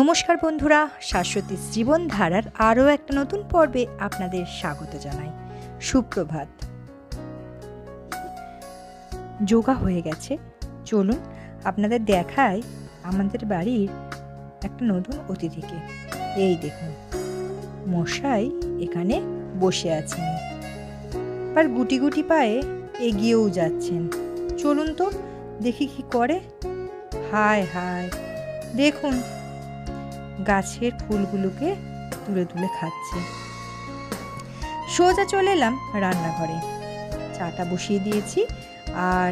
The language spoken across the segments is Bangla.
নমস্কার বন্ধুরা, শাশ্বতী জীবনধারার আরও একটা নতুন পর্বে আপনাদের স্বাগত জানাই। সুপ্রভাত। যোগা হয়ে গেছে, চলুন আপনাদের দেখাই আমাদের বাড়ির একটা নতুন অতিথিকে। এই দেখুন, মশাই এখানে বসে আছেন, আর গুটি গুটি পায়ে এগিয়েও যাচ্ছেন। চলুন তো দেখি কি করে। হায় হায়, দেখুন গাছের ফুলগুলোকে তুলে তুলে খাচ্ছে। সোজা চলে এলাম রান্নাঘরে, চাটা বসিয়ে দিয়েছি আর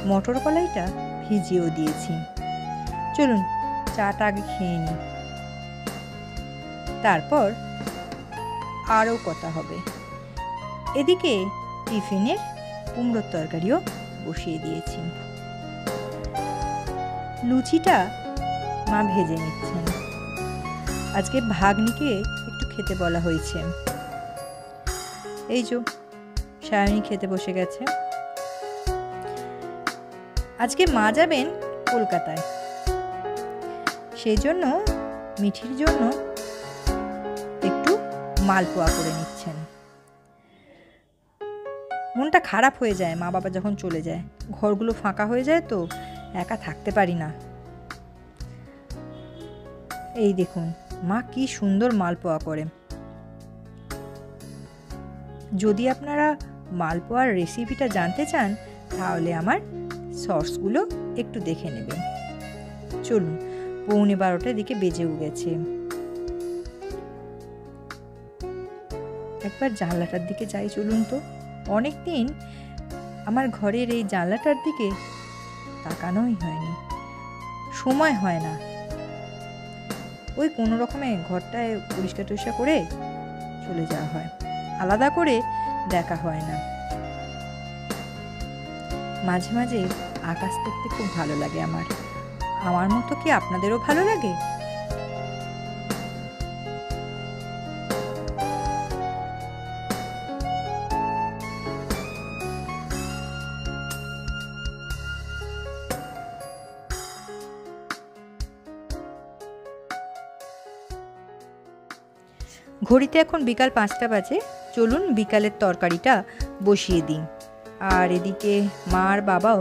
মটর কলাইটা ভিজিয়েও দিয়েছি। চলুন চাটা আগে খেয়ে নিই, তারপর আরও কথা হবে। এদিকে টিফিনের কুমড়োর তরকারিও বসিয়ে দিয়েছি। লুচিটা মা ভেজে নিচ্ছেন। আজকে ভাগ্নিকে একটু খেতে বলা হয়েছে। এই যে সায়নী খেতে বসে গেছে। আজকে মা যাবেন কলকাতায়, সেই জন্য মিঠির জন্য একটু মালপোয়া করে নিচ্ছেন। মনটা খারাপ হয়ে যায় মা বাবা যখন চলে যায়, ঘরগুলো ফাঁকা হয়ে যায়, তো একা থাকতে পারি না। এই দেখুন মা কি সুন্দর মালপোয়া করে। যদি আপনারা মালপোয়ার রেসিপিটা জানতে চান তাহলে আমার শর্টসগুলো একটু দেখে নেবেন। চলুন, 11:45 দিকে বেজেও গেছে। একবার জানলাটার দিকে যাই, চলুন তো। অনেক দিন আমার ঘরের এই জানলাটার দিকে তাকানোই হয়নি, সময় হয় না। ওই কোনো রকমে ঘরটায় পরিষ্কার টরিষ্কার করে চলে যাওয়া হয়, আলাদা করে দেখা হয় না। মাঝে মাঝে আকাশ দেখতে খুব ভালো লাগে আমার মতো কি আপনাদেরও ভালো লাগে? ঘড়িতে এখন বিকাল 5টা বাজে। চলুন বিকালের তরকারিটা বসিয়ে দিই। আর এদিকে মা আর বাবাও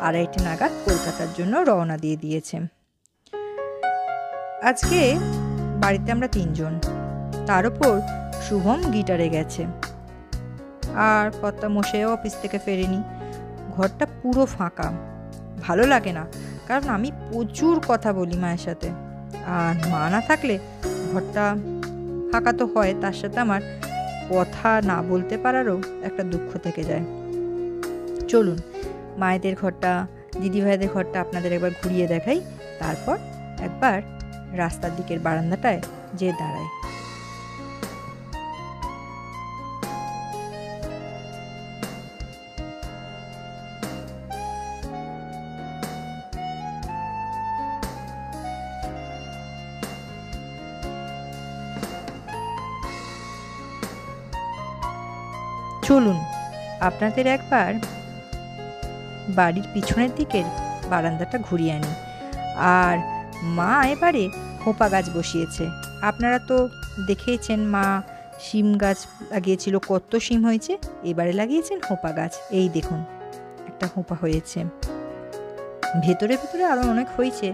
2:30 নাগাদ কলকাতার জন্য রওনা দিয়ে দিয়েছে। আজকে বাড়িতে আমরা 3 জন, তার উপর শুভম গিটারে গেছে, আর কর্তা মশাইও অফিস থেকে ফেরেনি। ঘরটা পুরো ফাঁকা, ভালো লাগে না, কারণ আমি প্রচুর কথা বলি মায়ের সাথে, আর মা না থাকলে ঘরটা ফাঁকা তো হয়, তার সাথে আমার কথা না বলতে পারারও একটা দুঃখ থেকে যায়। চলুন মায়েদের ঘরটা, দিদিভাইদের ঘরটা আপনাদের একবার ঘুরিয়ে দেখাই, তারপর একবার রাস্তার দিকের বারান্দাটায় যে দাঁড়াই। চলুন আপনাদের একবার বাড়ির পিছনের দিকের বারান্দাটা ঘুরিয়ে আনি। আর মা এবারে হোপা গাছ বসিয়েছে। আপনারা তো দেখেইছেন মা শিম গাছ লাগিয়েছিল, কত শিম হয়েছে। এবারে লাগিয়েছেন হোপা গাছ। এই দেখুন একটা হোপা হয়েছে, ভেতরে ভেতরে আরো অনেক হয়েছে।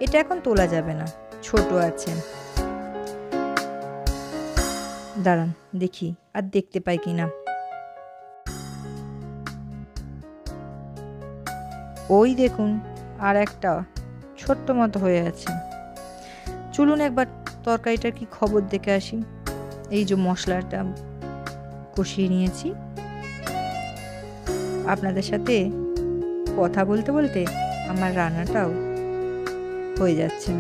এটা এখন তোলা যাবে না, ছোট আছে। দাঁড়ান দেখি আর দেখতে পাই কিনা। ওই দেখুন আর একটা ছোট্ট মতো হয়ে আছে। চলুন একবার তরকারিটার কি খবর দেখে আসি। এই যে মশলাটা কষিয়ে নিয়েছি, আপনাদের সাথে কথা বলতে বলতে আমার রান্নাটাও হয়ে যাচ্ছে।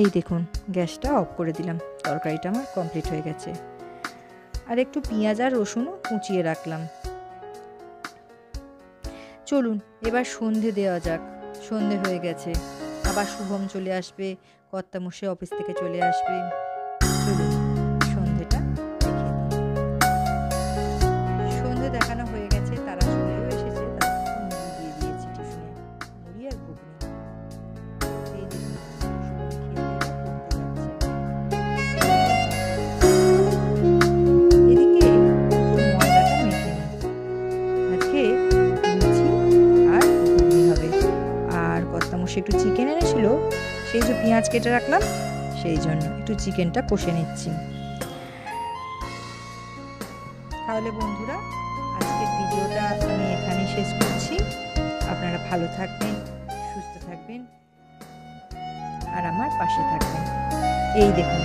এই দেখুন গ্যাসটা অফ করে দিলাম, তরকারিটা আমার কমপ্লিট হয়ে গেছে। আর একটু পেঁয়াজ আর রসুনও কুচিয়ে রাখলাম। চলুন এবার সন্ধে দেওয়া যাক। সন্ধে হয়ে গেছে, আবার শুভম চলে আসবে, কর্তামশাই অফিস থেকে চলে আসবে। চলুন সন্ধেটা দেখে নিই। সন্ধে দেখানো হয়ে গেছে, তারা চলেও এসেছে। তাদেরকে মুড়ি দিয়ে দিয়েছি টিফিনে, মুড়ি আর ঘুগনি। এই দেখুন এদিকে একটু ময়দাটা মেখে নিই। আজকে লুচি আর ঘুগনি হবে। আর কর্তামশাই একটু চিকেন এনেছিল, সেই যে পেঁয়াজ কেটে রাখলাম, সেই জন্য একটু চিকেনটা কষে নিচ্ছি। তাহলে বন্ধুরা আজকের ভিডিওটা আমি এখানেই শেষ করছি। আপনারা ভালো থাকবেন, সুস্থ থাকবেন আর আমার পাশে থাকবেন। এই দেখুন